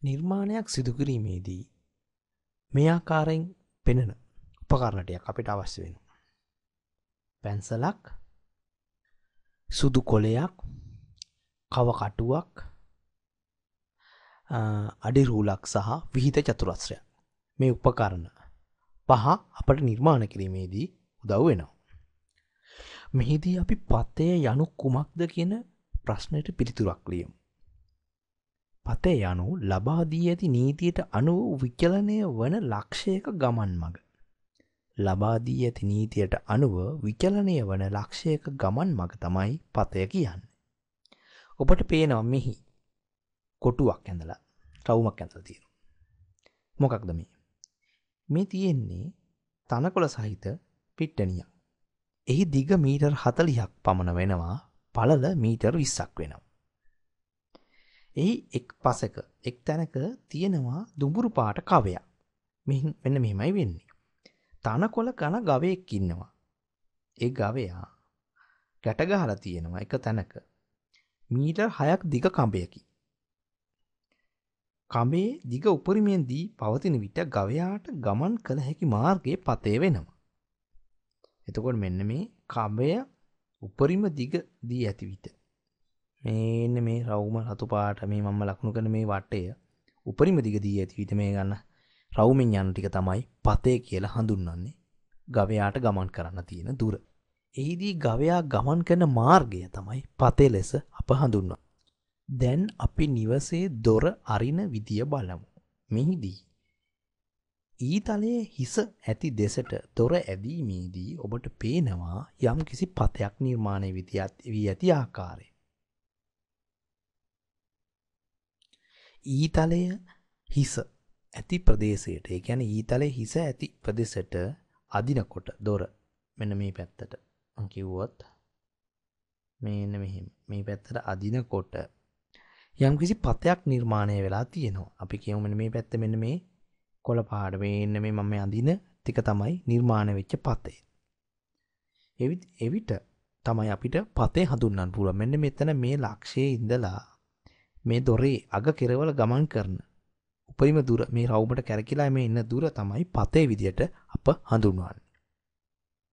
නිර්මාණයක් සිදු කිරීමේදී මේ ආකාරයෙන් පෙනෙන උපකරණ ටිකක් අපිට අවශ්‍ය වෙනවා. පැන්සලක්, සුදු කොලයක්, කව කටුවක්, අඩි රූලක් සහ විහිද චතුරස්‍රයක්. මේ උපකරණ පහ අපට නිර්මාණ කිරීමේදී උදව් වෙනවා. මෙහිදී අපි පතය යනු කුමක්ද කියන ප්‍රශ්නයට පිළිතුරක් ලියමු. පතය යනු ලබා දී ඇති නීතියට අනුව විචලනය වන ලක්ෂයක ගමන් මඟ. ලබා දී ඇති නීතියට අනුව විචලනය වන ලක්ෂයක ගමන් මඟ තමයි පතය කියන්නේ. ඔබට පේනවා මෙහි කොටුවක් ඇඳලා රවුමක් ඇඳලා තියෙනවා. මොකක්ද මේ? මේ තියෙන්නේ තනකොළ සහිත පිට්ටනියක්. එහි දිග මීටර් 40ක් පමණ වෙනවා, පළල මීටර් 20ක් වෙනවා. එහි එක් පසක එක් තැනක තියෙනවා දුඹුරු පාට කවයක්. මෙන්න මෙහෙමයි වෙන්නේ. තනකොළ කන ගවයෙක් ඉන්නවා. ඒ ගවයා ගැට ගහලා තියෙනවා එක තැනක මීටර් 6ක් දිග කඹයකි. කඹේ දිග උපරිමයෙන් දී පවතින විට ගවයාට ගමන් කළ හැකි මාර්ගයේ පතේ වෙනවා. එතකොට මෙන්න මේ කඹය උපරිම දිග දී ඇති විට මෙන්න මේ රවුම රතු පාට මේ මම ලකුණු කරන මේ වටය උපරිම දිග දී ඇති විට මේ ගන්න රවුමෙන් යන ටික තමයි පතේ කියලා හඳුන්වන්නේ. ගවයාට ගමන් කරන්න තියෙන දුර. එහිදී ගවයා ගමන් කරන මාර්ගය තමයි පතේ ලෙස අප හඳුන්වන්නේ. දැන් අපි නිවසේ දොර අරින විදිය බලමු. මෙහිදී ඊතලයේ හිස ඇති දෙසට දොර ඇදීමේදී ඔබට පේනවා යම් කිසි පතයක් නිර්මාණය වී ඇති ආකාරය. ඊතලය හිස ඇති ප්‍රදේශයට, ඒ කියන්නේ ඊතලයේ හිස ඇති ප්‍රදේශයට අදිනකොට දොර මෙන්න මේ පැත්තට මම කිව්වොත් මෙන්න මෙහෙම මේ පැත්තට අදිනකොට යම් කිසි පතයක් නිර්මාණය වෙලා තියෙනවා. අපි කියමු මෙන්න මේ පැත්තේ මෙන්න මේ කොළ පාට මෙන්න මේ මම අඳින ටික තමයි නිර්මාණය වෙච්ච පතේ. එවිට තමයි අපිට පතේ හඳුන්වන්න පුළුවන්. මෙන්න මෙතන මේ ලක්ෂයේ ඉඳලා මේ දොරේ අග කෙරවල ගමන් කරන උපරිම දුර මේ රවුමට කැරකිලා මේ ඉන්න දුර තමයි පතේ විදියට අප හඳුන්වන්නේ.